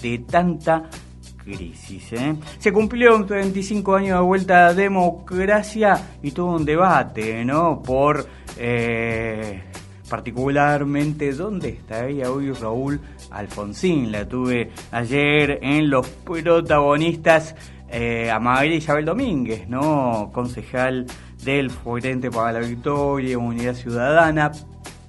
de tanta crisis. Se cumplieron 25 años de vuelta a democracia y tuvo un debate, ¿no? Por particularmente dónde estaría hoy Raúl Alfonsín. La tuve ayer en Los Protagonistas a María Isabel Domínguez, ¿no? Concejal del Frente para la Victoria, Unidad Ciudadana,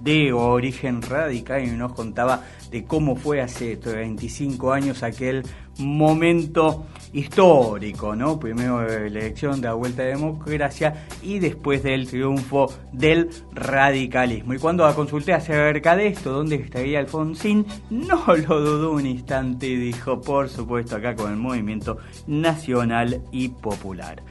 de origen radical, y nos contaba de cómo fue hace 25 años aquel momento histórico, ¿no? Primero la elección de la vuelta a democracia y después del triunfo del radicalismo. Y cuando la consulté acerca de esto, ¿dónde estaría Alfonsín? No lo dudó un instante y dijo, por supuesto, acá con el movimiento nacional y popular.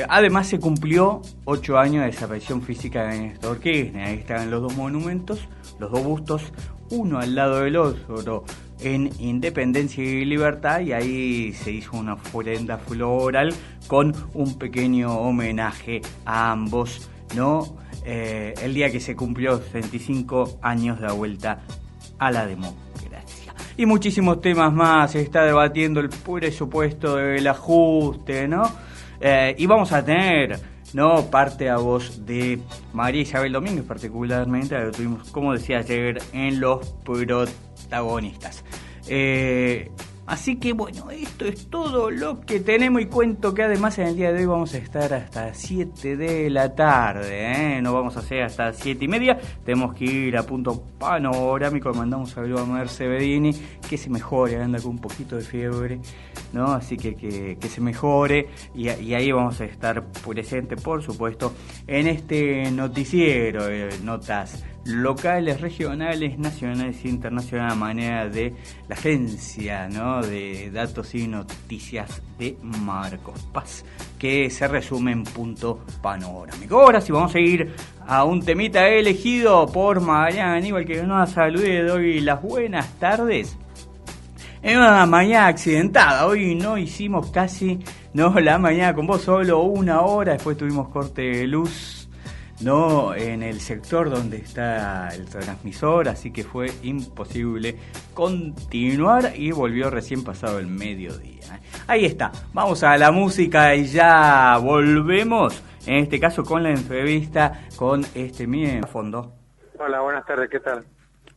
Además se cumplió 8 años de desaparición física de Néstor Kirchner. Ahí están los dos monumentos, los dos bustos, uno al lado del otro en Independencia y Libertad, y ahí se hizo una ofrenda floral con un pequeño homenaje a ambos, ¿no? El día que se cumplió 25 años de la vuelta a la democracia. Y muchísimos temas más. Se está debatiendo el presupuesto del ajuste, ¿no? Y vamos a tener, ¿no?, parte a voz de María Isabel Domínguez, particularmente, la que tuvimos, como decía ayer, en Los Protagonistas. Así que bueno, esto es todo lo que tenemos, y cuento que además en el día de hoy vamos a estar hasta 7 de la tarde, no vamos a hacer hasta 7:30, tenemos que ir a Punto Panorámico. Le mandamos un saludo a Merce Bedini, que se mejore, anda con un poquito de fiebre, ¿no? Así que se mejore, y ahí vamos a estar presentes, por supuesto, en este noticiero, notas locales, regionales, nacionales e internacionales, a manera de la agencia, ¿no?, de datos y noticias de Marcos Paz, que se resume en Punto Panorámico. Ahora sí vamos a ir a un temita elegido por Mariana Aníbal, que nos salude, doy las buenas tardes. En una mañana accidentada, hoy no hicimos casi, no, la mañana con vos, solo 1 hora, después tuvimos corte de luz, no, en el sector donde está el transmisor, así que fue imposible continuar y volvió recién pasado el mediodía. Ahí está, vamos a la música y ya volvemos, en este caso con la entrevista con miren a fondo. Hola, buenas tardes, ¿qué tal?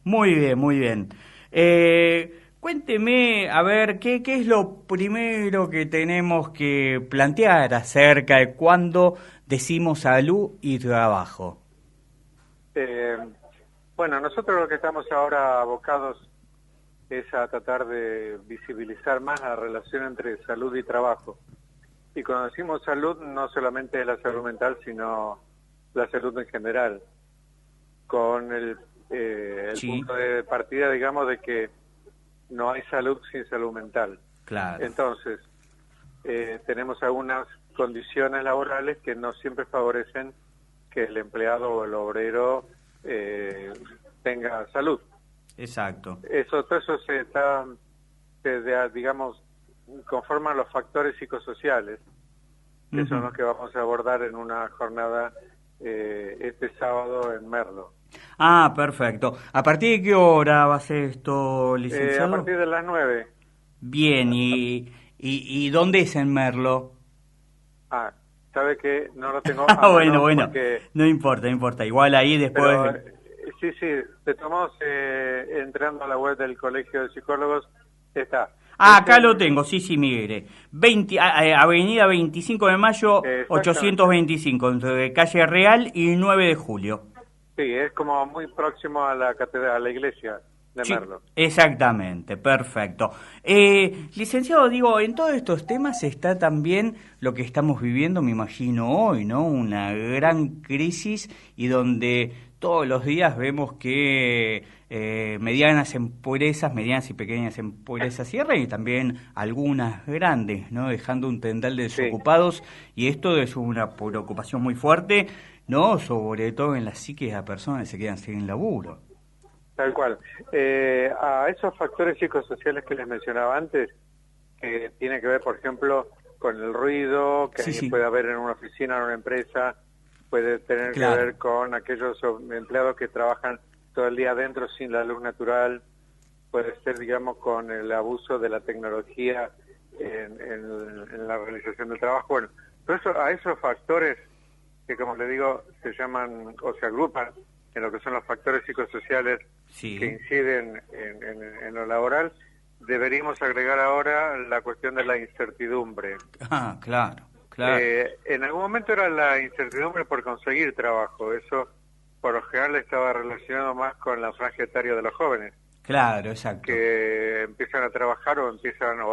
Muy bien, muy bien. Cuénteme, a ver, ¿qué es lo primero que tenemos que plantear acerca de cuándo decimos salud y trabajo? Bueno, nosotros lo que estamos ahora abocados es a tratar de visibilizar más la relación entre salud y trabajo. Y cuando decimos salud, no solamente es la salud mental, sino la salud en general, con el Sí. punto de partida, digamos, de que no hay salud sin salud mental. Claro. Entonces, tenemos algunas condiciones laborales que no siempre favorecen que el empleado o el obrero tenga salud. Exacto. Todo eso digamos, conforman los factores psicosociales, que son los que vamos a abordar en una jornada este sábado en Merlo. Ah, perfecto. ¿A partir de qué hora va a ser esto, licenciado? A partir de las 9. Bien, ¿y dónde es en Merlo? Sabe que no lo tengo Bueno, porque... no importa. Igual ahí después... Pero, sí, de todos modos, entrando a la web del Colegio de Psicólogos, está. Acá lo tengo, sí, mire. Avenida 25 de Mayo, 825, entre Calle Real y 9 de Julio. Sí, es como muy próximo a la catedral, a la iglesia de Merlo. Exactamente, perfecto. Licenciado, digo, en todos estos temas está también lo que estamos viviendo, me imagino hoy, ¿no? Una gran crisis, y donde todos los días vemos que medianas y pequeñas empresas cierran, y también algunas grandes, ¿no?, dejando un tendal de desocupados, y esto es una preocupación muy fuerte, ¿no?, sobre todo en la psique de las personas que se quedan sin laburo. Tal cual. A esos factores psicosociales que les mencionaba antes, que tiene que ver, por ejemplo, con el ruido que puede haber en una oficina o en una empresa, puede tener que ver con aquellos empleados que trabajan todo el día adentro sin la luz natural, puede ser, digamos, con el abuso de la tecnología en la realización del trabajo. Bueno, todo eso, a esos factores que, como le digo, se llaman o se agrupan en lo que son los factores psicosociales Sí. que inciden en lo laboral, deberíamos agregar ahora la cuestión de la incertidumbre. Ah, claro, claro. En algún momento era la incertidumbre por conseguir trabajo, eso por lo general estaba relacionado más con la franja etaria de los jóvenes, Claro, exacto. que empiezan a trabajar o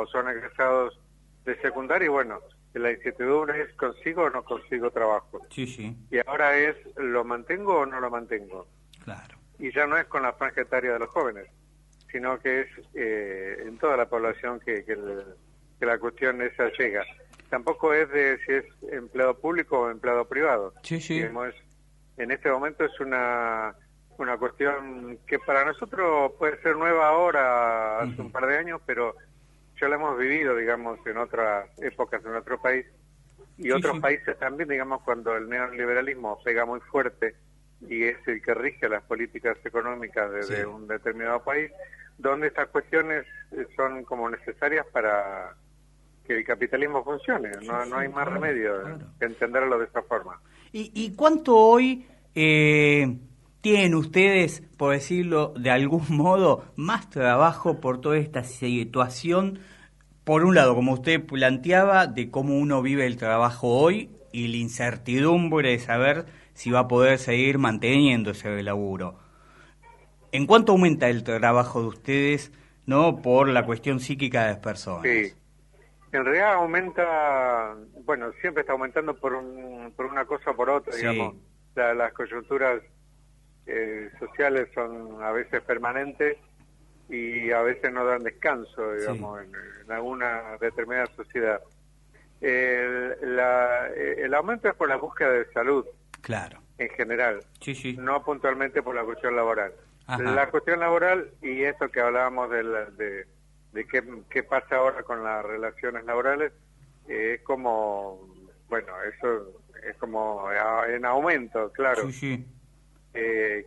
son egresados de secundaria y bueno, la incertidumbre es consigo o no consigo trabajo. Sí, sí, Y ahora es, ¿lo mantengo o no lo mantengo? claro. Y ya no es con la franja etaria de los jóvenes, sino que es en toda la población que la cuestión esa llega. Tampoco es de si es empleado público o empleado privado. Sí, sí. Digamos, en este momento es una cuestión que para nosotros puede ser nueva ahora, hace un par de años, pero ya la hemos vivido, digamos, en otras épocas en nuestro país y otros países también, digamos, cuando el neoliberalismo pega muy fuerte y es el que rige las políticas económicas de un determinado país, donde estas cuestiones son como necesarias para que el capitalismo funcione. No hay más remedio que entenderlo de esta forma. ¿Y cuánto hoy tienen ustedes, por decirlo de algún modo, más trabajo por toda esta situación? Por un lado, como usted planteaba, de cómo uno vive el trabajo hoy y la incertidumbre de saber si va a poder seguir manteniendo ese laburo. ¿En cuánto aumenta el trabajo de ustedes, no, por la cuestión psíquica de las personas? Sí, en realidad aumenta, bueno, siempre está aumentando por una cosa o por otra, digamos. Las coyunturas sociales son a veces permanentes y a veces no dan descanso, digamos, en alguna determinada sociedad. El aumento es por la búsqueda de salud, claro, en general, no puntualmente por la cuestión laboral. Ajá. La cuestión laboral y esto que hablábamos de qué pasa ahora con las relaciones laborales, es como, bueno, eso es como en aumento, claro.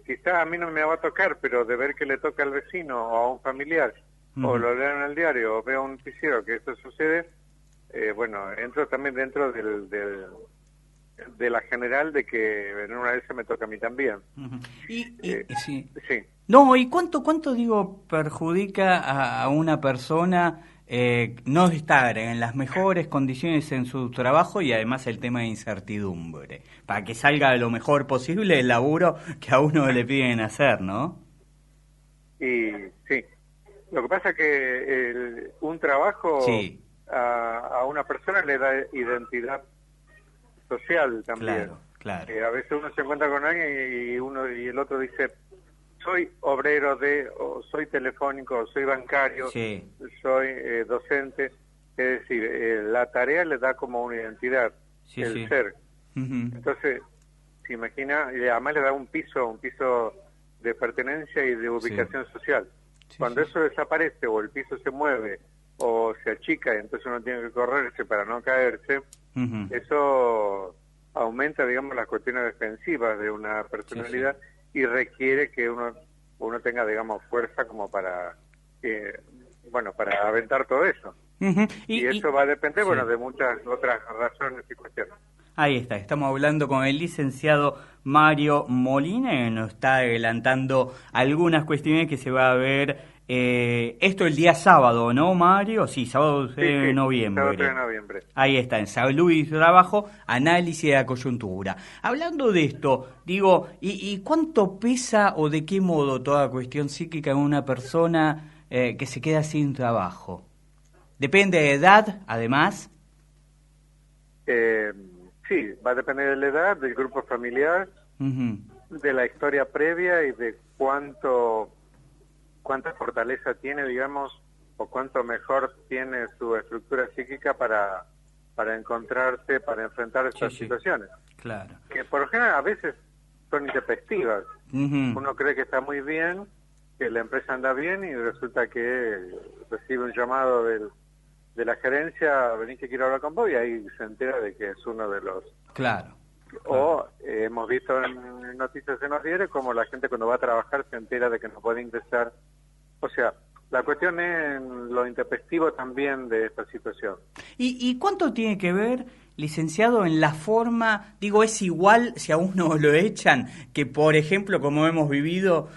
Quizás a mí no me va a tocar, pero de ver que le toca al vecino o a un familiar, o lo leo en el diario, o veo un noticiero que esto sucede, bueno, entro también dentro de la general de que en una vez se me toca a mí también. Sí. No, ¿y cuánto digo, perjudica a una persona no estar en las mejores condiciones en su trabajo y además el tema de incertidumbre, para que salga lo mejor posible el laburo que a uno le piden hacer, ¿no? Y sí, lo que pasa es que un trabajo a una persona le da identidad social también. Claro. A veces uno se encuentra con alguien y el otro dice, soy obrero o soy telefónico, o soy bancario, soy docente. Es decir, la tarea le da como una identidad, el ser. Entonces, se imagina, y además le da un piso de pertenencia y de ubicación social. Cuando eso desaparece o el piso se mueve o se achica y entonces uno tiene que correrse para no caerse, eso aumenta, digamos, las cuestiones defensivas de una personalidad y requiere que uno tenga, digamos, fuerza como para, para aventar todo eso. Y eso va a depender, bueno, de muchas otras razones y cuestiones. Ahí está, estamos hablando con el licenciado Mario Molina, que nos está adelantando algunas cuestiones que se va a ver esto el día sábado, ¿no, Mario? Sí, sábado 3 de noviembre. Sábado 3 de noviembre. Ahí está, en Salud y Trabajo, análisis de la coyuntura. Hablando de esto, digo, ¿y cuánto pesa o de qué modo toda cuestión psíquica en una persona que se queda sin trabajo? ¿Depende de edad, además? Sí, va a depender de la edad, del grupo familiar, de la historia previa y de cuánta fortaleza tiene, digamos, o cuánto mejor tiene su estructura psíquica para encontrarse, para enfrentar estas situaciones. Claro. Que por lo general a veces son intempestivas. Uno cree que está muy bien, que la empresa anda bien y resulta que recibe un llamado de la gerencia, venís que quiero hablar con vos, y ahí se entera de que es uno de los... Claro. O hemos visto en noticias en los diarios como la gente cuando va a trabajar se entera de que no puede ingresar. O sea, La cuestión es lo intempestivo también de esta situación. ¿Y cuánto tiene que ver, licenciado, en la forma, digo, es igual si a uno lo echan, que por ejemplo, como hemos vivido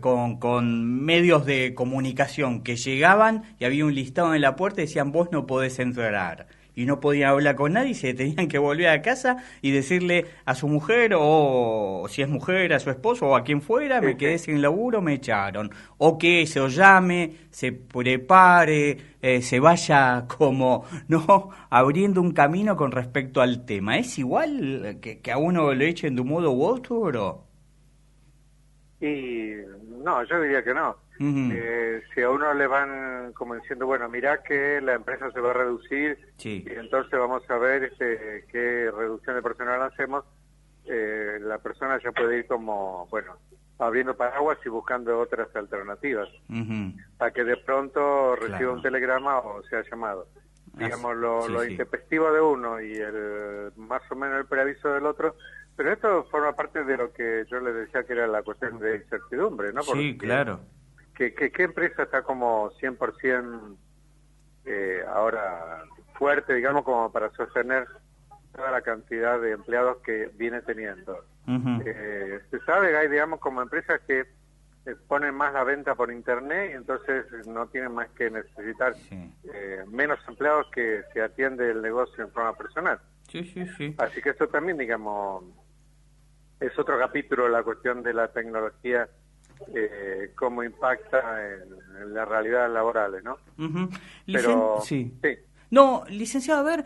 con medios de comunicación que llegaban y había un listado en la puerta y decían, vos no podés entrar? Y no podían hablar con nadie, se tenían que volver a casa y decirle a su mujer, o si es mujer, a su esposo, o a quien fuera, Sí, me sí. quedé sin laburo, me echaron. O que se os llame, se prepare, se vaya como, ¿no?, abriendo un camino con respecto al tema. ¿Es igual que a uno lo echen de un modo u otro? Y no, yo diría que no. Ujú. Si a uno le van como diciendo, bueno, mirá que la empresa se va a reducir Sí. y entonces vamos a ver qué reducción de personal hacemos, la persona ya puede ir como, bueno, abriendo paraguas y buscando otras alternativas, Ujú. a que de pronto reciba un Claro. telegrama o sea llamado. Digamos, Sí, lo sí. intempestivo de uno y el más o menos el preaviso del otro, pero esto forma parte de lo que yo les decía que era la cuestión de incertidumbre, ¿no? Sí, Porque claro. ¿qué empresa está como 100% ahora fuerte, digamos, como para sostener toda la cantidad de empleados que viene teniendo? Ujú. Se sabe que hay, digamos, como empresas que ponen más la venta por internet y entonces no tienen más que necesitar Sí. menos empleados que se atiende el negocio en forma personal. Sí, sí, sí. Así que eso también, digamos, es otro capítulo, la cuestión de la tecnología, cómo impacta en las realidades laborales, ¿no? Ujú. Pero Sí. sí, No, licenciado, a ver,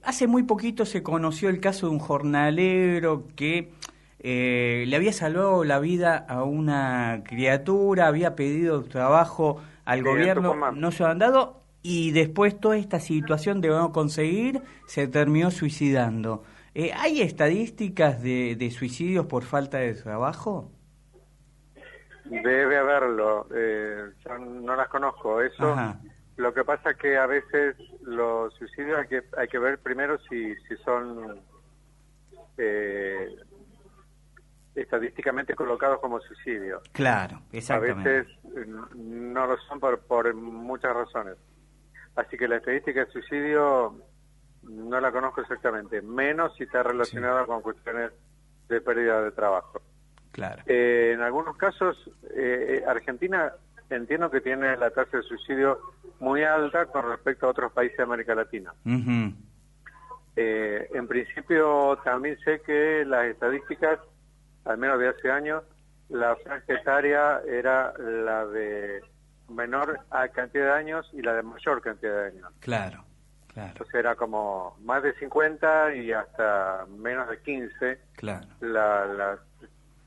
hace muy poquito se conoció el caso de un jornalero que le había salvado la vida a una criatura, había pedido trabajo al sí, en gobierno, Tucumán. no se lo han dado, y después toda esta situación de no conseguir se terminó suicidando. ¿Hay estadísticas de suicidios por falta de trabajo? Debe haberlo, yo no las conozco. Eso, Ajá, lo que pasa es que a veces los suicidios hay que ver primero si son eh, estadísticamente colocados como suicidio. claro, A exactamente. veces no lo son por muchas razones. Así que la estadística de suicidio no la conozco exactamente, menos si está Sí, relacionada con cuestiones de pérdida de trabajo. claro. En algunos casos, Argentina entiendo que tiene la tasa de suicidio muy alta con respecto a otros países de América Latina. Ujú. En principio, también sé que las estadísticas, al menos de hace años, la franja etaria era la de menor cantidad de años y la de mayor cantidad de años. Claro, claro, Entonces era como más de 50 y hasta menos de 15 claro.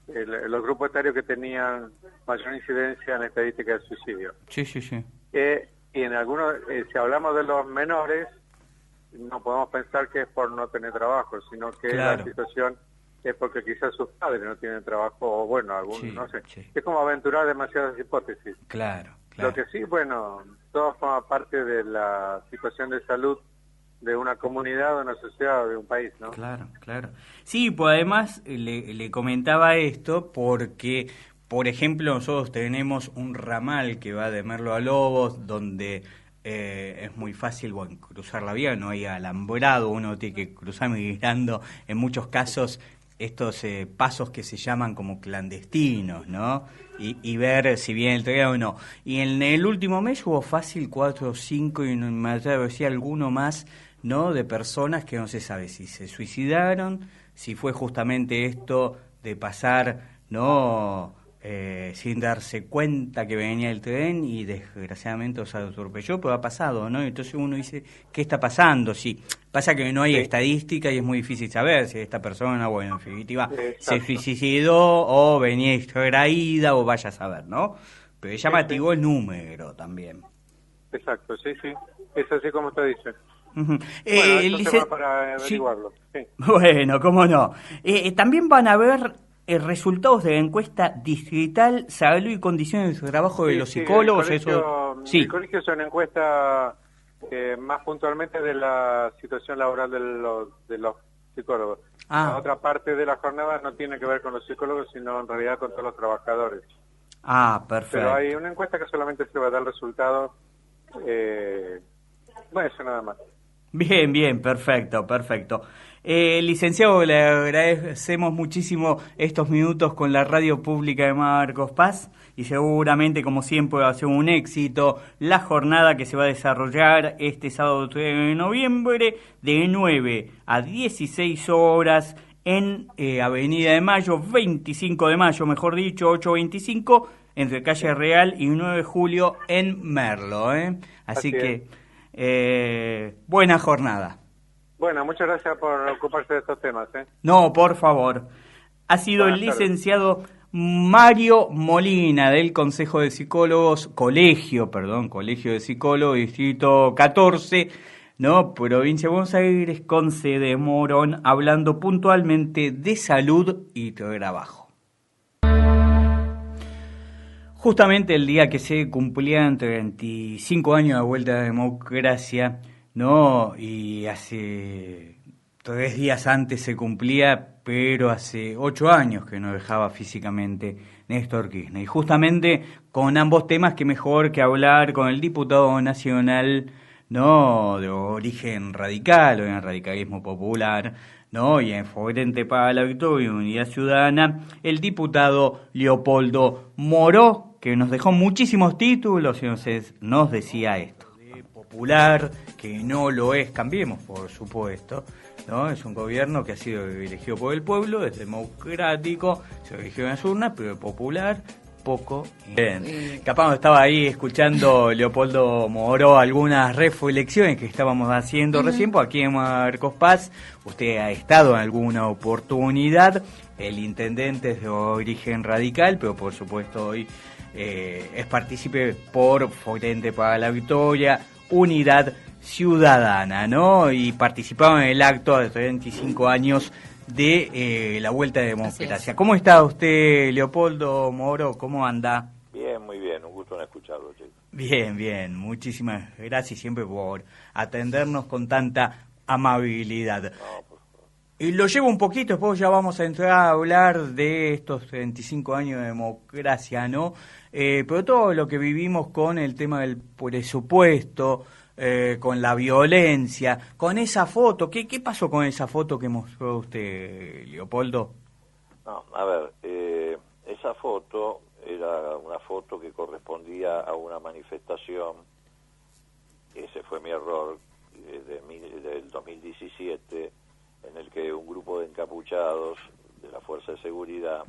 los grupos etarios que tenían mayor incidencia en estadística de suicidio. Sí, sí, sí. Y en algunos, si hablamos de los menores, no podemos pensar que es por no tener trabajo, sino que la Claro, situación es porque quizás sus padres no tienen trabajo, o bueno, algún, sí, no sé. sí. Es como aventurar demasiadas hipótesis. Claro, Lo claro, que sí, bueno, todo forma parte de la situación de salud de una comunidad, de una sociedad, de un país, ¿no? claro, claro. Sí, pues además le comentaba esto porque, por ejemplo, nosotros tenemos un ramal que va de Merlo a Lobos, donde es muy fácil, bueno, cruzar la vía, no hay alambrado, uno tiene que cruzar migrando, en muchos casos, estos pasos que se llaman como clandestinos, ¿no? Y ver si viene el tren o no. Y en el último mes hubo fácil 4 o 5, y me atrevo a decir alguno más, ¿no?, de personas que no se sabe si se suicidaron, si fue justamente esto de pasar, ¿no?, sin darse cuenta que venía el tren y desgraciadamente, o sea, lo atropelló, pero ha pasado, ¿no? Entonces uno dice, ¿qué está pasando? Sí, pasa que no hay Sí, estadística y es muy difícil saber si esta persona, bueno, en definitiva, se exacto. suicidó o venía extraída o vaya a saber, ¿no? Pero es Sí, sí, llamativo el número también. exacto, sí, sí. Es así como usted dice. Ujú. Bueno, es un tema Lice- para sí. averiguarlo. Sí. Bueno, cómo no. También van a ver resultados de la encuesta distrital Salud y Condiciones de Trabajo de Sí, los sí, psicólogos, eso. el Sí. colegio es una encuesta más puntualmente de la situación laboral de los psicólogos. La Ah, otra parte de la jornada no tiene que ver con los psicólogos, sino en realidad con todos los trabajadores. Ah, perfecto. Pero hay una encuesta que solamente se va a dar el resultado, bueno, eso nada más. Bien, bien, perfecto, perfecto. Licenciado, le agradecemos muchísimo estos minutos con la radio pública de Marcos Paz y seguramente, como siempre, va a ser un éxito la jornada que se va a desarrollar este sábado 3 de noviembre de 9 a 16 horas en Avenida de Mayo, 25 de mayo, mejor dicho, 825, entre Calle Real y 9 de julio en Merlo. Así Así es. que... buena jornada. Bueno, muchas gracias por ocuparse de estos temas. No, por favor. Ha sido el Buenas tardes. licenciado Mario Molina del Consejo de Psicólogos, Colegio de Psicólogos, Distrito 14, ¿no? Provincia de Buenos Aires, con sede en Morón, hablando puntualmente de salud y trabajo. Justamente el día que se cumplían 35 años de la vuelta a la democracia, ¿no? Y hace 3 días antes se cumplía, pero hace 8 años que no dejaba físicamente Néstor Kirchner. Y justamente con ambos temas, que mejor que hablar con el diputado nacional, ¿no? De origen radical, o en el radicalismo popular, ¿no? Y en Frente para la Victoria y Unidad Ciudadana, el diputado Leopoldo Moró, que nos dejó muchísimos títulos y nos decía esto. De popular, que no lo es, cambiemos, por supuesto, ¿no? Es un gobierno que ha sido elegido por el pueblo, es democrático, se eligió en las urnas, pero popular, poco. Bien. Capaz estaba ahí escuchando Leopoldo Moró algunas reflexiones que estábamos haciendo recién, por aquí en Marcos Paz. Usted ha estado en alguna oportunidad, el intendente es de origen radical, pero por supuesto hoy es partícipe por Frente para la Victoria, Unidad Ciudadana, ¿no? Y participaron en el acto de 35 años de la Vuelta de Democracia. ¿Cómo está usted, Leopoldo Moro? ¿Cómo anda? Bien, muy bien, un gusto en escucharlo, chico. Bien, bien, muchísimas gracias siempre por atendernos con tanta amabilidad. No, por favor. Y lo llevo un poquito, después ya vamos a entrar a hablar de estos 35 años de democracia, ¿no? Pero todo lo que vivimos con el tema del presupuesto, con la violencia, con esa foto. ¿Qué pasó con esa foto que mostró usted, Leopoldo? No, a ver, esa foto era una foto que correspondía a una manifestación, ese fue mi error, del 2017, en el que un grupo de encapuchados de la Fuerza de Seguridad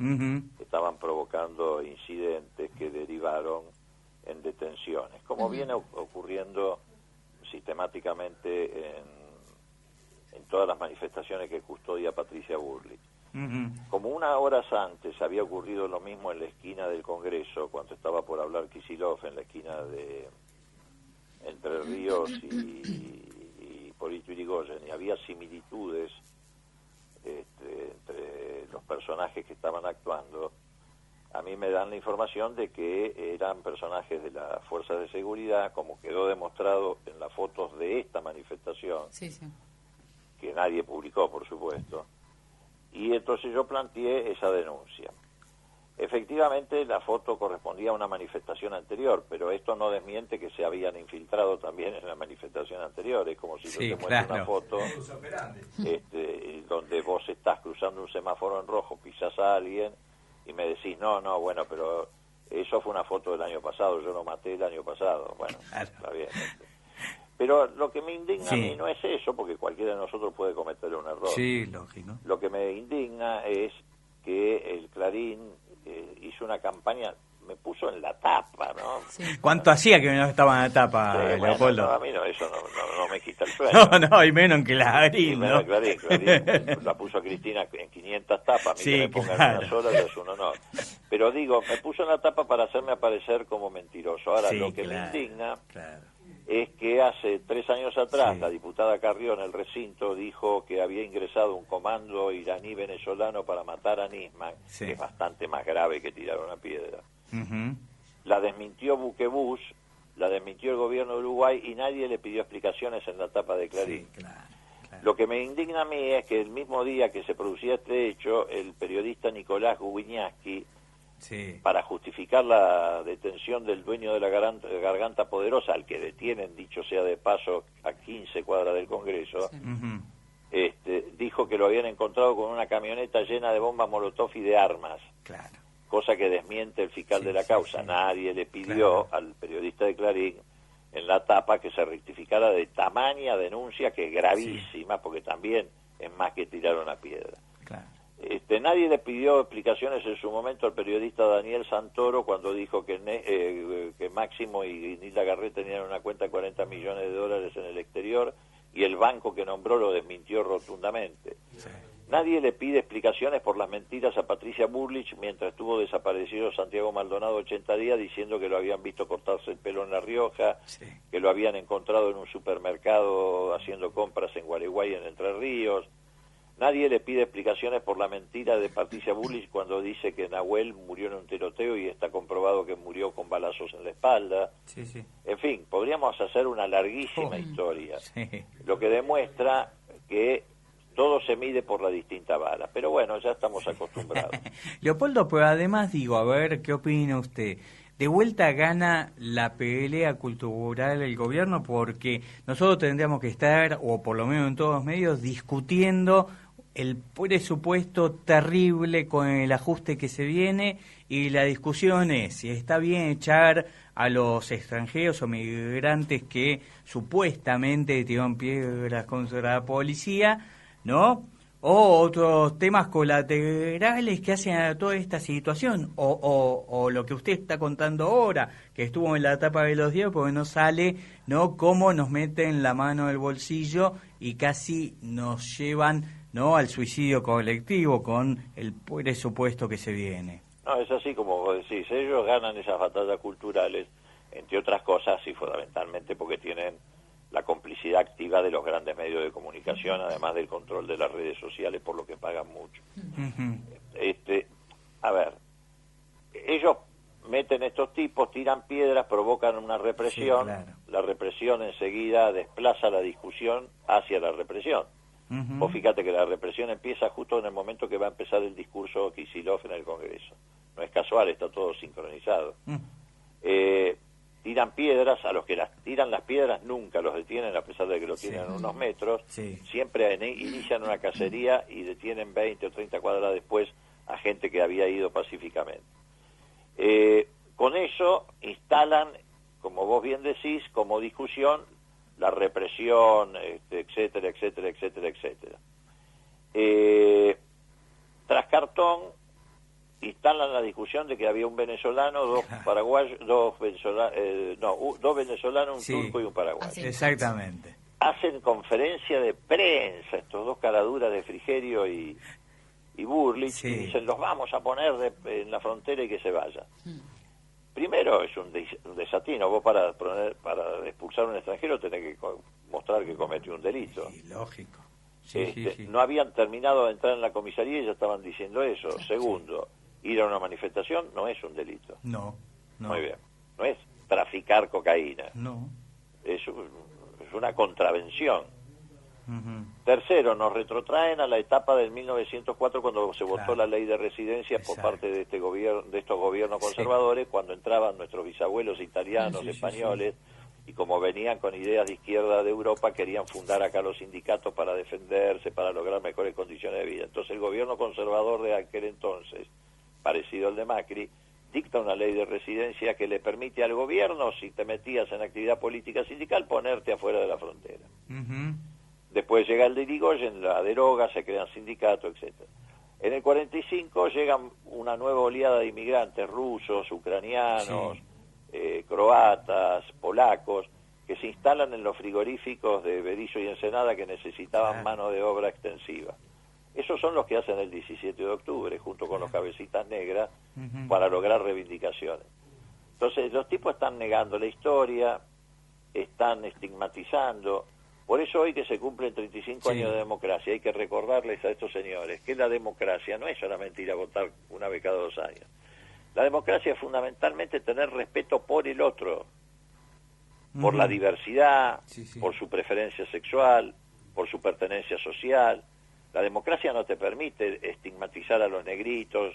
estaban provocando incidentes que derivaron en detenciones, como viene ocurriendo sistemáticamente en todas las manifestaciones que custodia Patricia Bullrich. Como 1 hora antes había ocurrido lo mismo en la esquina del Congreso, cuando estaba por hablar Kicillof, en la esquina de Entre Ríos y Hipólito Yrigoyen, y había similitudes entre los personajes que estaban actuando. A mí me dan la información de que eran personajes de las fuerzas de seguridad, como quedó demostrado en las fotos de esta manifestación, que nadie publicó, por supuesto. Y entonces yo planteé esa denuncia. Efectivamente, la foto correspondía a una manifestación anterior, pero esto no desmiente que se habían infiltrado también en la manifestación anterior. Es como si yo te muestro una foto donde vos estás cruzando un semáforo en rojo, pisas a alguien y me decís, no, bueno, pero eso fue una foto del año pasado, yo lo maté el año pasado. Bueno, está bien. Pero lo que me indigna a mí no es eso, porque cualquiera de nosotros puede cometer un error. Sí, lógico. Lo que me indigna es que el Clarín hizo una campaña, me puso en la tapa, ¿no? Sí. ¿Cuánto hacía que no estaba en la tapa, Leopoldo? Bueno, no, a mí no, eso no me quita el sueño. No, y menos en Clarín, ¿no? Clarín, la puso a Cristina en 500 tapas, a mí que me pongan en una sola es un honor. Pero digo, me puso en la tapa para hacerme aparecer como mentiroso. Ahora, lo que me indigna es que hace 3 años atrás la diputada Carrió en el recinto dijo que había ingresado un comando iraní-venezolano para matar a Nisman, que es bastante más grave que tirar una piedra. La desmintió Buquebus, la desmintió el gobierno de Uruguay y nadie le pidió explicaciones en la tapa de Clarín. Lo que me indigna a mí es que el mismo día que se producía este hecho, el periodista Nicolás Gubiñaski para justificar la detención del dueño de la Garganta Poderosa, al que detienen, dicho sea de paso, a 15 cuadras del Congreso, dijo que lo habían encontrado con una camioneta llena de bombas Molotov y de armas. Claro. Cosa que desmiente el fiscal de la causa. Nadie le pidió al periodista de Clarín en la tapa que se rectificara de tamaña denuncia, que es gravísima, porque también es más que tirar una piedra. Claro. Nadie le pidió explicaciones en su momento al periodista Daniel Santoro cuando dijo que Máximo y Nilda Garré tenían una cuenta de 40 millones de dólares en el exterior, y el banco que nombró lo desmintió rotundamente. Sí. Nadie le pide explicaciones por las mentiras a Patricia Bullrich mientras estuvo desaparecido Santiago Maldonado 80 días, diciendo que lo habían visto cortarse el pelo en La Rioja, que lo habían encontrado en un supermercado haciendo compras en Gualeguay, en Entre Ríos. Nadie le pide explicaciones por la mentira de Patricia Bullrich cuando dice que Nahuel murió en un tiroteo y está comprobado que murió con balazos en la espalda. En fin, podríamos hacer una larguísima historia, lo que demuestra que todo se mide por la distinta vara. Pero bueno, ya estamos acostumbrados. Leopoldo, pero además digo, a ver, ¿qué opina usted? De vuelta gana la pelea cultural del gobierno, porque nosotros tendríamos que estar, o por lo menos en todos los medios, discutiendo el presupuesto terrible con el ajuste que se viene, y la discusión es si está bien echar a los extranjeros o migrantes que supuestamente tiraron piedras contra la policía, ¿no? O otros temas colaterales que hacen a toda esta situación, o lo que usted está contando ahora, que estuvo en la tapa de los diarios porque no sale, ¿no? Cómo nos meten la mano en el bolsillo y casi nos llevan, ¿no?, al suicidio colectivo con el presupuesto que se viene. No, es así como vos decís, ellos ganan esas batallas culturales, entre otras cosas, y fundamentalmente porque tienen la complicidad activa de los grandes medios de comunicación, además del control de las redes sociales, por lo que pagan mucho. A ver, ellos meten estos tipos, tiran piedras, provocan una represión, la represión enseguida desplaza la discusión hacia la represión. Vos fíjate que la represión empieza justo en el momento que va a empezar el discurso Kicillof en el Congreso. No es casual, está todo sincronizado. Tiran piedras, a los que tiran las piedras nunca los detienen, a pesar de que lo tienen a unos metros. Siempre inician una cacería y detienen 20 o 30 cuadras después a gente que había ido pacíficamente. Con eso instalan, como vos bien decís, como discusión la represión, etcétera, etcétera, etcétera, etcétera. Tras cartón, instalan la discusión de que había un venezolano, dos paraguayos, dos venezolanos, un turco y un paraguayo. Exactamente. Hacen conferencia de prensa, estos dos caraduras de Frigerio y Bullrich, y dicen, los vamos a poner en la frontera y que se vayan. Primero es un desatino. Vos para expulsar a un extranjero tenés que mostrar que cometió un delito. Sí, lógico. No habían terminado de entrar en la comisaría y ya estaban diciendo eso. Segundo, ir a una manifestación no es un delito. No. Muy bien. No es traficar cocaína. No. Es una contravención. Tercero, nos retrotraen a la etapa del 1904 cuando se votó la ley de residencias por parte de estos gobiernos conservadores, cuando entraban nuestros bisabuelos italianos, españoles, y como venían con ideas de izquierda de Europa, querían fundar acá los sindicatos para defenderse, para lograr mejores condiciones de vida. Entonces el gobierno conservador de aquel entonces, parecido al de Macri, dicta una ley de residencia que le permite al gobierno, si te metías en actividad política sindical, ponerte afuera de la frontera. Después llega el de Irigoyen, la deroga, se crean sindicatos, etcétera. En el 45 llega una nueva oleada de inmigrantes rusos, ucranianos, croatas, polacos, que se instalan en los frigoríficos de Berisso y Ensenada, que necesitaban mano de obra extensiva. Esos son los que hacen el 17 de octubre, junto con los cabecitas negras, para lograr reivindicaciones. Entonces, los tipos están negando la historia, están estigmatizando. Por eso hoy que se cumplen 35 años de democracia, hay que recordarles a estos señores que la democracia no es solamente ir a votar una vez cada 2 años. La democracia es fundamentalmente tener respeto por el otro, por la diversidad, por su preferencia sexual, por su pertenencia social. La democracia no te permite estigmatizar a los negritos,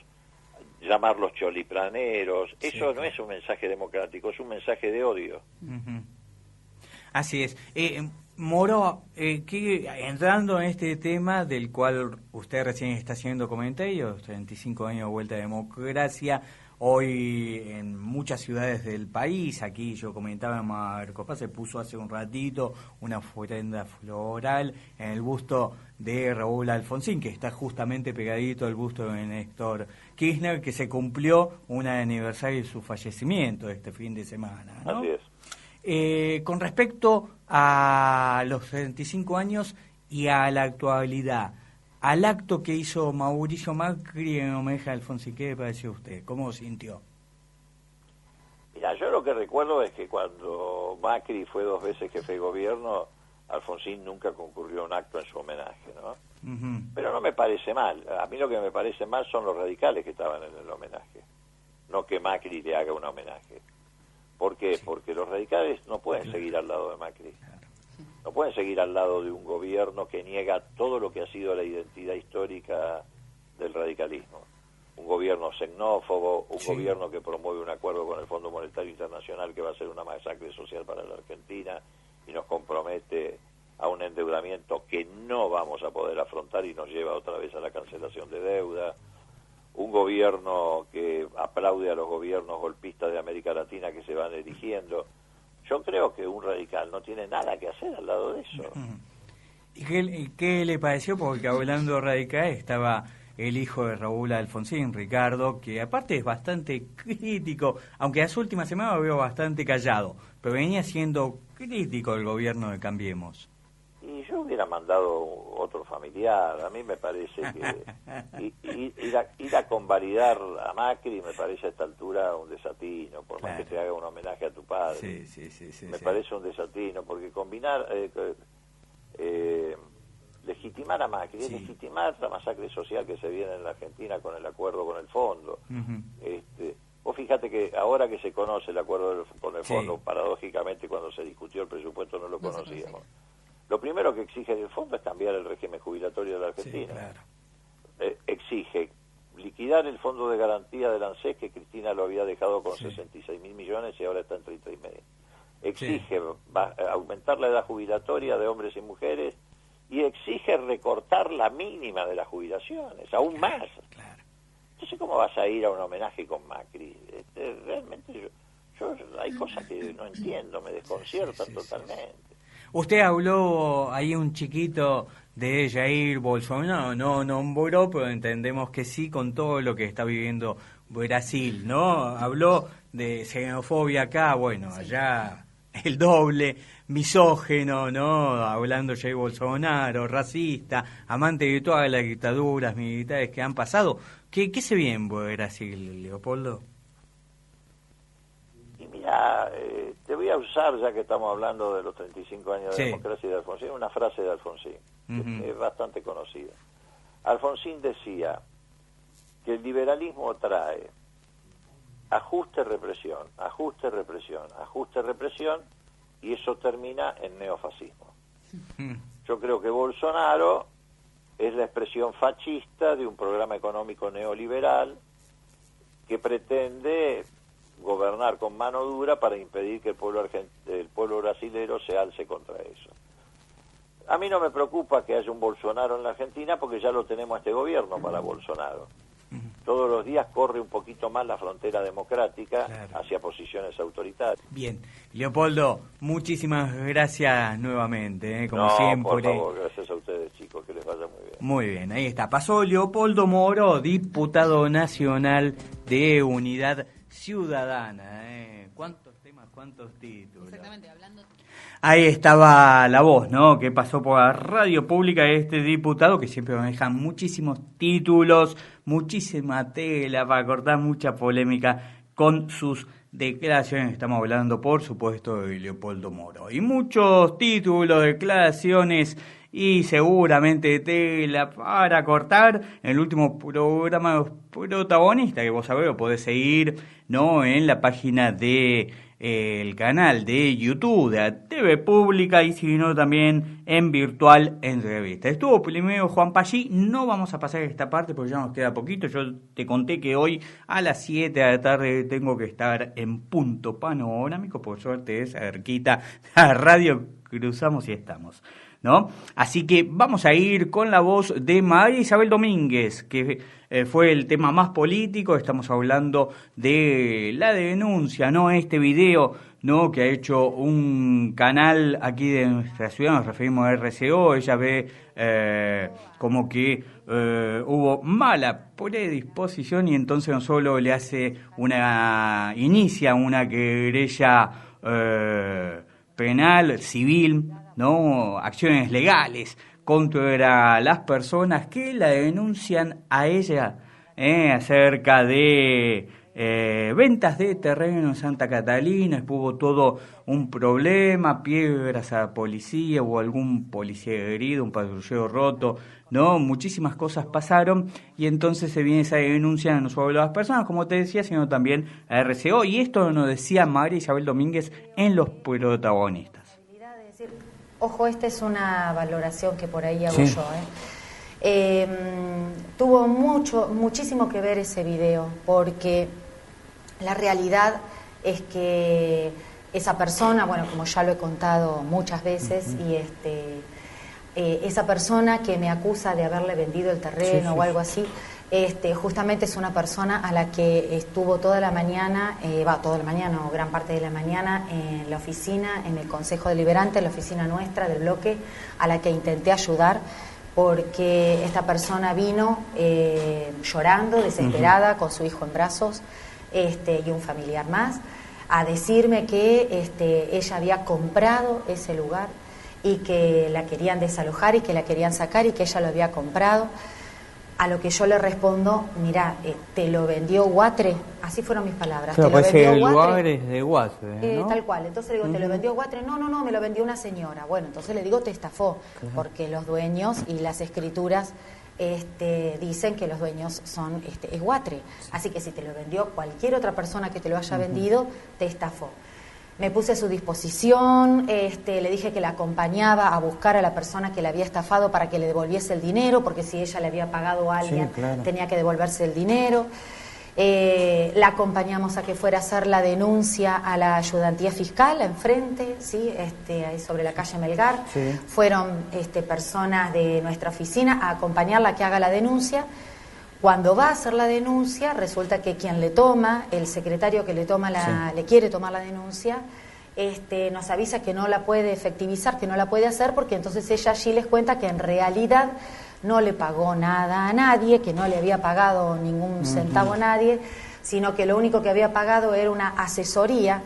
llamarlos choliplaneros. Eso no es un mensaje democrático, es un mensaje de odio. Así es. Moro, entrando en este tema del cual usted recién está haciendo comentarios, 35 años de vuelta a democracia, hoy en muchas ciudades del país, aquí yo comentaba en Marcopá, se puso hace un ratito una ofrenda floral en el busto de Raúl Alfonsín, que está justamente pegadito al busto de Néstor Kirchner, que se cumplió un aniversario de su fallecimiento este fin de semana, ¿no? Así es. Con respecto a los 35 años y a la actualidad, al acto que hizo Mauricio Macri en homenaje a Alfonsín, ¿qué le pareció a usted? ¿Cómo sintió? Mira, yo lo que recuerdo es que cuando Macri fue 2 veces jefe de gobierno, Alfonsín nunca concurrió a un acto en su homenaje, ¿no? Pero no me parece mal. A mí lo que me parece mal son los radicales que estaban en el homenaje, no que Macri le haga un homenaje. ¿Por qué? Porque los radicales no pueden seguir al lado de Macri. No pueden seguir al lado de un gobierno que niega todo lo que ha sido la identidad histórica del radicalismo. Un gobierno xenófobo, un gobierno que promueve un acuerdo con el Fondo Monetario Internacional que va a ser una masacre social para la Argentina y nos compromete a un endeudamiento que no vamos a poder afrontar y nos lleva otra vez a la cancelación de deuda. Un gobierno que aplaude a los gobiernos golpistas de América Latina que se van erigiendo. Yo creo que un radical no tiene nada que hacer al lado de eso. ¿Y qué le pareció? Porque hablando radical estaba el hijo de Raúl Alfonsín, Ricardo, que aparte es bastante crítico, aunque las últimas semanas lo veo bastante callado, pero venía siendo crítico del gobierno de Cambiemos. Y yo hubiera mandado otro familiar. A mí me parece que ir a convalidar a Macri me parece a esta altura un desatino, por más que te haga un homenaje a tu padre. Me parece un desatino, porque combinar, legitimar a Macri es legitimar la masacre social que se viene en la Argentina con el acuerdo con el fondo. Vos fíjate que ahora que se conoce el acuerdo con el fondo, paradójicamente cuando se discutió el presupuesto no lo conocíamos. Lo primero que exige el fondo es cambiar el régimen jubilatorio de la Argentina. Exige liquidar el fondo de garantía del ANSES, que Cristina lo había dejado con 66.000 millones y ahora está en 30.500. Exige aumentar la edad jubilatoria de hombres y mujeres y exige recortar la mínima de las jubilaciones, aún más. Entonces, ¿cómo vas a ir a un homenaje con Macri? Realmente hay cosas que no entiendo, me desconciertan totalmente. Usted habló ahí un chiquito de Jair Bolsonaro, no nombró, pero entendemos que sí, con todo lo que está viviendo Brasil, ¿no? Habló de xenofobia acá, bueno, allá el doble, misógeno, ¿no? Hablando Jair Bolsonaro, racista, amante de todas las dictaduras militares que han pasado. ¿Qué se ve en Brasil, Leopoldo? Y mira, te voy a usar, ya que estamos hablando de los 35 años de democracia de Alfonsín, una frase de Alfonsín, que es bastante conocida. Alfonsín decía que el liberalismo trae ajuste, represión, ajuste, represión, ajuste, represión, y eso termina en neofascismo. Yo creo que Bolsonaro es la expresión fascista de un programa económico neoliberal que pretende gobernar con mano dura para impedir que el pueblo brasilero se alce contra eso. A mí no me preocupa que haya un Bolsonaro en la Argentina porque ya lo tenemos este gobierno para Bolsonaro. Todos los días corre un poquito más la frontera democrática hacia posiciones autoritarias. Bien, Leopoldo, muchísimas gracias nuevamente, como siempre. Por favor, gracias a ustedes, chicos, que les vaya muy bien. Muy bien, ahí está. Pasó Leopoldo Moro, diputado nacional de Unidad Ciudadana. ¿Cuántos temas, cuántos títulos? Exactamente, hablando. Ahí estaba la voz, ¿no? Que pasó por la radio pública de este diputado, que siempre maneja muchísimos títulos, muchísima tela para cortar, mucha polémica con sus declaraciones. Estamos hablando, por supuesto, de Leopoldo Moro. Y muchos títulos, declaraciones y seguramente tela para cortar. En el último programa Los Protagonistas, que vos sabés, lo podés seguir, ¿no? En la página de el canal de YouTube de la TV Pública y sino también en Virtual Entrevista. Estuvo primero Juan Pallí, no vamos a pasar esta parte porque ya nos queda poquito. Yo te conté que hoy a las 7 de la tarde tengo que estar en Punto Panorámico, por suerte es cerquita la radio, cruzamos y estamos, ¿no? Así que vamos a ir con la voz de María Isabel Domínguez, que fue el tema más político. Estamos hablando de la denuncia, ¿no? Este video, ¿no? Que ha hecho un canal aquí de nuestra ciudad, nos referimos a RCO. Ella ve como que hubo mala predisposición y entonces no solo le hace inicia una querella penal, civil, ¿no? Acciones legales contra las personas que la denuncian a ella acerca de ventas de terreno en Santa Catalina. Hubo todo un problema, piedras a la policía, hubo algún policía herido, un patrullero roto, ¿no? Muchísimas cosas pasaron y entonces se viene esa denuncia no solo a las personas, como te decía, sino también a RCO. Y esto nos decía María Isabel Domínguez en Los Protagonistas. Ojo, esta es una valoración que por ahí hago yo. Tuvo muchísimo que ver ese video, porque la realidad es que esa persona, bueno, como ya lo he contado muchas veces, y esa persona que me acusa de haberle vendido el terreno o algo así, justamente es una persona a la que estuvo toda la mañana o gran parte de la mañana en la oficina, en el Consejo Deliberante, en la oficina nuestra del bloque, a la que intenté ayudar, porque esta persona vino llorando, desesperada, con su hijo en brazos y un familiar más, a decirme que ella había comprado ese lugar y que la querían desalojar y que la querían sacar y que ella lo había comprado. A lo que yo le respondo, mira, ¿te lo vendió Guatre? Así fueron mis palabras. Claro, ¿te lo vendió el Guatre? lugar es de Guatre, ¿no? Tal cual. Entonces le digo, ¿te lo vendió Guatre? No, me lo vendió una señora. Bueno, entonces le digo, te estafó, porque los dueños y las escrituras dicen que los dueños son es Guatre. Así que si te lo vendió cualquier otra persona que te lo haya vendido, te estafó. Me puse a su disposición, le dije que la acompañaba a buscar a la persona que le había estafado para que le devolviese el dinero, porque si ella le había pagado a alguien, tenía que devolverse el dinero. La acompañamos a que fuera a hacer la denuncia a la ayudantía fiscal, enfrente, ¿sí? Ahí sobre la calle Melgar. Sí. Fueron personas de nuestra oficina a acompañarla a que haga la denuncia. Cuando va a hacer la denuncia, resulta que quien le toma, el secretario que le toma le quiere tomar la denuncia, nos avisa que no la puede efectivizar, que no la puede hacer, porque entonces ella allí les cuenta que en realidad no le pagó nada a nadie, que no le había pagado ningún centavo a nadie, sino que lo único que había pagado era una asesoría,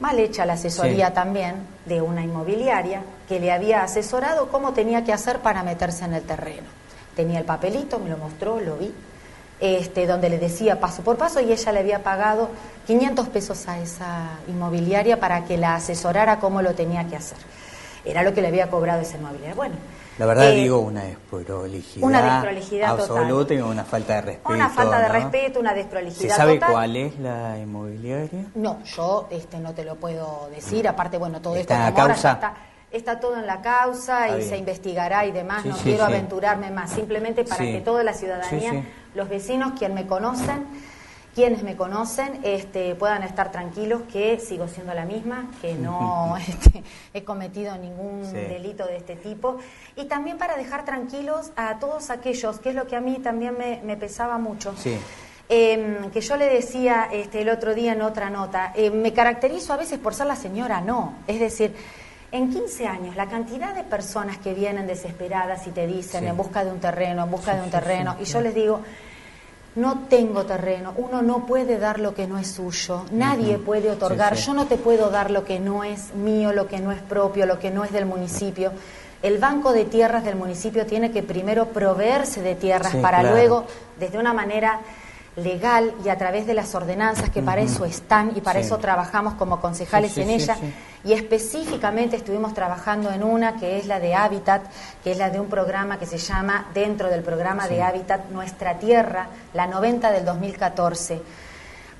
mal hecha la asesoría también, de una inmobiliaria, que le había asesorado cómo tenía que hacer para meterse en el terreno. Tenía el papelito, me lo mostró, lo vi, donde le decía paso por paso, y ella le había pagado 500 pesos a esa inmobiliaria para que la asesorara cómo lo tenía que hacer. Era lo que le había cobrado esa inmobiliaria. Bueno, la verdad digo, una desprolijidad absoluta y una falta de respeto. Una falta de respeto, una desprolijidad total. ¿Se sabe total. cuál es la inmobiliaria? No, yo no te lo puedo decir. Aparte, bueno, todo ¿Está esto en la causa? Está todo en la causa y se investigará y demás. No quiero aventurarme más, simplemente para que toda la ciudadanía, los vecinos, quienes me conocen, puedan estar tranquilos que sigo siendo la misma, que no he cometido ningún delito de este tipo. Y también para dejar tranquilos a todos aquellos, que es lo que a mí también me pesaba mucho. Que yo le decía el otro día en otra nota, me caracterizo a veces por ser la señora no, es decir, en 15 años, la cantidad de personas que vienen desesperadas y te dicen en busca de un terreno, y yo les digo, no tengo terreno, uno no puede dar lo que no es suyo, nadie puede otorgar, yo no te puedo dar lo que no es mío, lo que no es propio, lo que no es del municipio. El Banco de Tierras del municipio tiene que primero proveerse de tierras para luego, desde una manera legal y a través de las ordenanzas que para eso están y para eso trabajamos como concejales en ella y específicamente estuvimos trabajando en una que es la de Hábitat, que es la de un programa que se llama, dentro del programa de Hábitat, Nuestra Tierra, la 90 del 2014.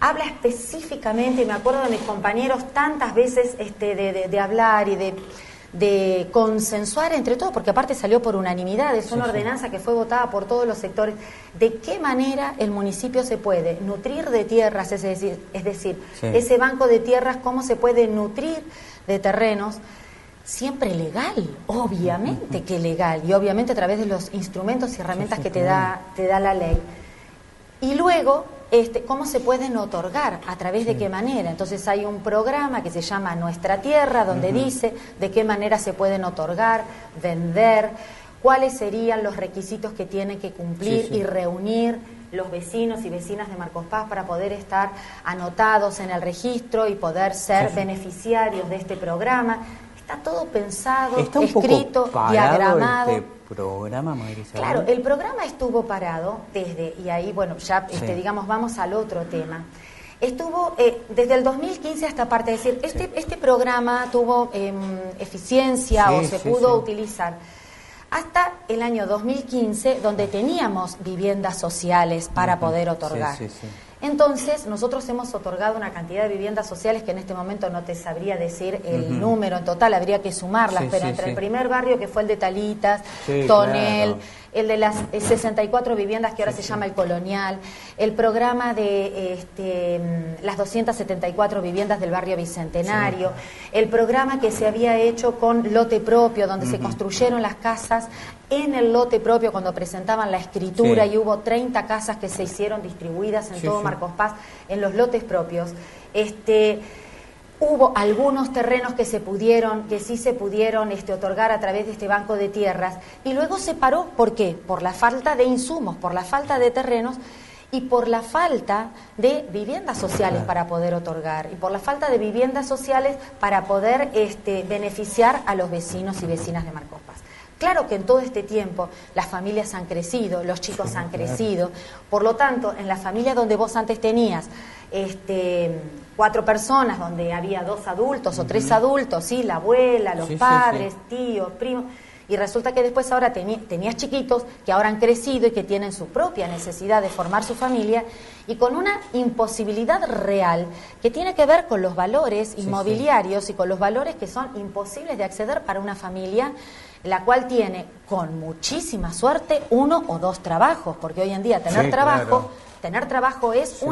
habla específicamente, y me acuerdo de mis compañeros tantas veces de hablar y de consensuar entre todos, porque aparte salió por unanimidad, es una ordenanza que fue votada por todos los sectores, de qué manera el municipio se puede nutrir de tierras, es decir, ese banco de tierras, cómo se puede nutrir de terrenos, siempre legal, obviamente que legal, y obviamente a través de los instrumentos y herramientas que te da la ley. Y luego, cómo se pueden otorgar, a través de qué manera. Entonces hay un programa que se llama Nuestra Tierra, donde dice de qué manera se pueden otorgar, vender, cuáles serían los requisitos que tienen que cumplir y reunir los vecinos y vecinas de Marcos Paz para poder estar anotados en el registro y poder ser beneficiarios de este programa. Está todo pensado, escrito, diagramado. Programa, María Isabel. Claro, el programa estuvo parado y ahí, bueno, ya digamos, vamos al otro tema. Estuvo desde el 2015 hasta parte, es decir, este programa tuvo eficiencia o se pudo utilizar hasta el año 2015, donde teníamos viviendas sociales para poder otorgar. Entonces, nosotros hemos otorgado una cantidad de viviendas sociales que en este momento no te sabría decir el número en total, habría que sumarlas, pero entre el primer barrio, que fue el de Talitas, Tonel, el de las 64 viviendas que ahora se llama el Colonial, el programa de las 274 viviendas del barrio Bicentenario, el programa que se había hecho con lote propio, donde se construyeron las casas en el lote propio cuando presentaban la escritura y hubo 30 casas que se hicieron distribuidas en todo Marcos Paz en los lotes propios. Hubo algunos terrenos que sí se pudieron otorgar a través de este banco de tierras, y luego se paró. ¿Por qué? Por la falta de insumos, por la falta de terrenos y por la falta de viviendas sociales para poder otorgar, y por la falta de viviendas sociales para poder beneficiar a los vecinos y vecinas de Marcos Paz. Claro que en todo este tiempo las familias han crecido, los chicos han crecido, por lo tanto, en la familia donde vos antes tenías 4 personas, donde había 2 adultos o 3 adultos, la abuela, los padres, tíos, primos, y resulta que después ahora tenías chiquitos que ahora han crecido y que tienen su propia necesidad de formar su familia, y con una imposibilidad real que tiene que ver con los valores inmobiliarios y con los valores que son imposibles de acceder para una familia, la cual tiene, con muchísima suerte, 1 o 2 trabajos, porque hoy en día tener trabajo es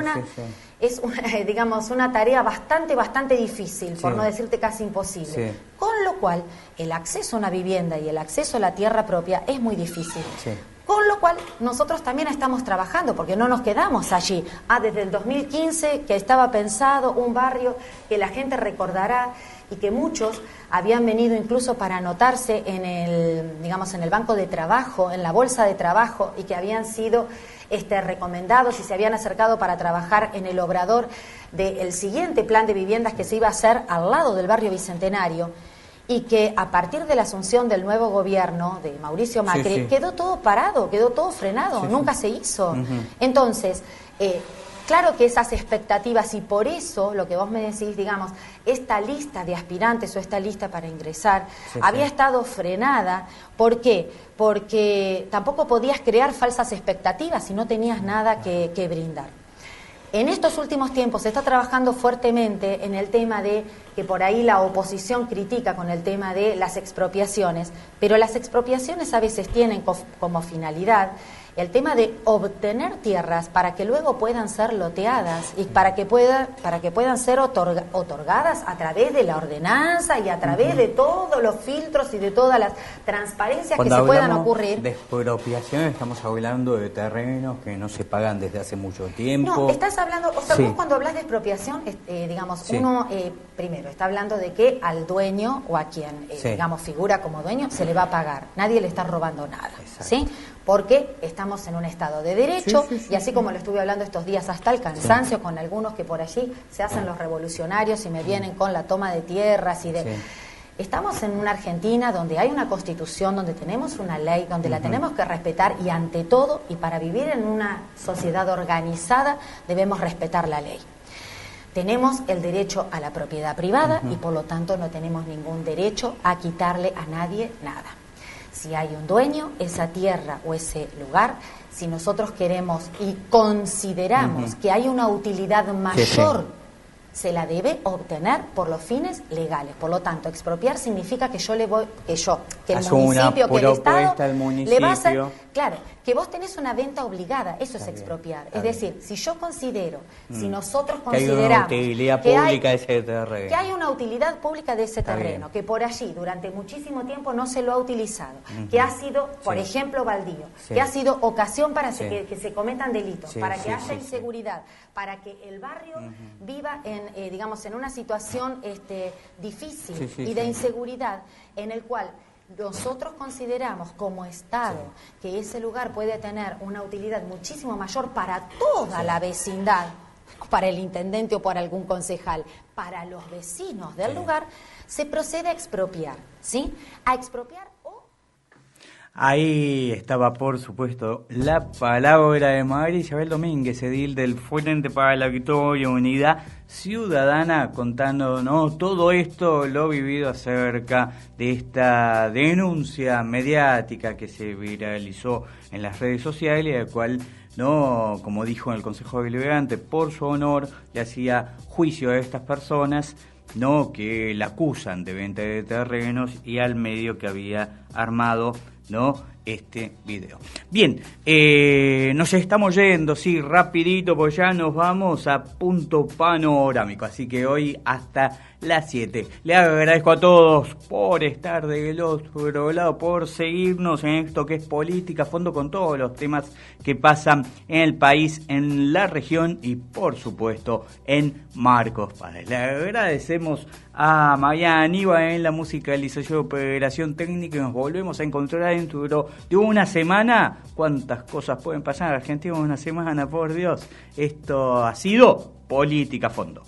digamos, una tarea bastante difícil, por no decirte casi imposible. Con lo cual, el acceso a una vivienda y el acceso a la tierra propia es muy difícil. Con lo cual, nosotros también estamos trabajando, porque no nos quedamos allí. Desde el 2015, que estaba pensado un barrio que la gente recordará y que muchos habían venido incluso para anotarse en el banco de trabajo, en la bolsa de trabajo, y que habían sido recomendados y se habían acercado para trabajar en el obrador del siguiente plan de viviendas que se iba a hacer al lado del barrio Bicentenario, y que a partir de la asunción del nuevo gobierno de Mauricio Macri quedó todo parado, quedó todo frenado, nunca se hizo. Entonces, claro que esas expectativas, y por eso lo que vos me decís, digamos, esta lista de aspirantes o esta lista para ingresar había estado frenada. ¿Por qué? Porque tampoco podías crear falsas expectativas si no tenías nada que brindar. En estos últimos tiempos se está trabajando fuertemente en el tema de que por ahí la oposición critica con el tema de las expropiaciones, pero las expropiaciones a veces tienen como finalidad el tema de obtener tierras para que luego puedan ser loteadas y para que puedan ser otorgadas a través de la ordenanza y a través de todos los filtros y de todas las transparencias que se puedan ocurrir. De expropiación estamos hablando de terrenos que no se pagan desde hace mucho tiempo. No, estás hablando, o sea, vos cuando hablas de expropiación, digamos, uno primero está hablando de que al dueño o a quien, digamos, figura como dueño, se le va a pagar. Nadie le está robando nada, ¿sí? Porque estamos en un Estado de Derecho, y así como lo estuve hablando estos días hasta el cansancio con algunos que por allí se hacen los revolucionarios y me vienen con la toma de tierras y de... Estamos en una Argentina donde hay una Constitución, donde tenemos una ley, donde la tenemos que respetar, y ante todo, y para vivir en una sociedad organizada, debemos respetar la ley. Tenemos el derecho a la propiedad privada y por lo tanto no tenemos ningún derecho a quitarle a nadie nada. si hay un dueño, esa tierra o ese lugar, si nosotros queremos y consideramos que hay una utilidad mayor, se la debe obtener por los fines legales. Por lo tanto, expropiar significa que yo le voy, que el municipio, que el Estado le va a hacer, claro, que vos tenés una venta obligada, eso es expropiar. Es decir, si yo considero, si nosotros consideramos que hay una utilidad pública de ese terreno, que por allí durante muchísimo tiempo no se lo ha utilizado, que ha sido, por ejemplo, baldío, que ha sido ocasión para que se cometan delitos, para que haya inseguridad, para que el barrio viva digamos, en una situación difícil y de inseguridad, en el cual nosotros consideramos como Estado que ese lugar puede tener una utilidad muchísimo mayor para toda la vecindad, para el intendente o para algún concejal, para los vecinos del lugar, se procede a expropiar, ¿sí? A expropiar. Ahí estaba, por supuesto, la palabra de María Isabel Domínguez, edil del Frente para la Victoria, Unidad Ciudadana, contándonos todo esto, lo vivido acerca de esta denuncia mediática que se viralizó en las redes sociales, y la cual, no, como dijo en el Consejo Deliberante, por su honor, le hacía juicio a estas personas, no, que la acusan de venta de terrenos y al medio que había armado, ¿no?, este video. Bien, nos estamos yendo, sí, rapidito, pues ya nos vamos a punto panorámico, así que hoy hasta las 7. Le agradezco a todos por estar del otro lado, por seguirnos en esto que es Política a Fondo, con todos los temas que pasan en el país, en la región y por supuesto en Marcos Paz. Le agradecemos a Mariana Aníbal en la musicalización, operación técnica, y nos volvemos a encontrar dentro de una semana. ¿Cuántas cosas pueden pasar en Argentina en una semana? Por Dios, esto ha sido Política a Fondo.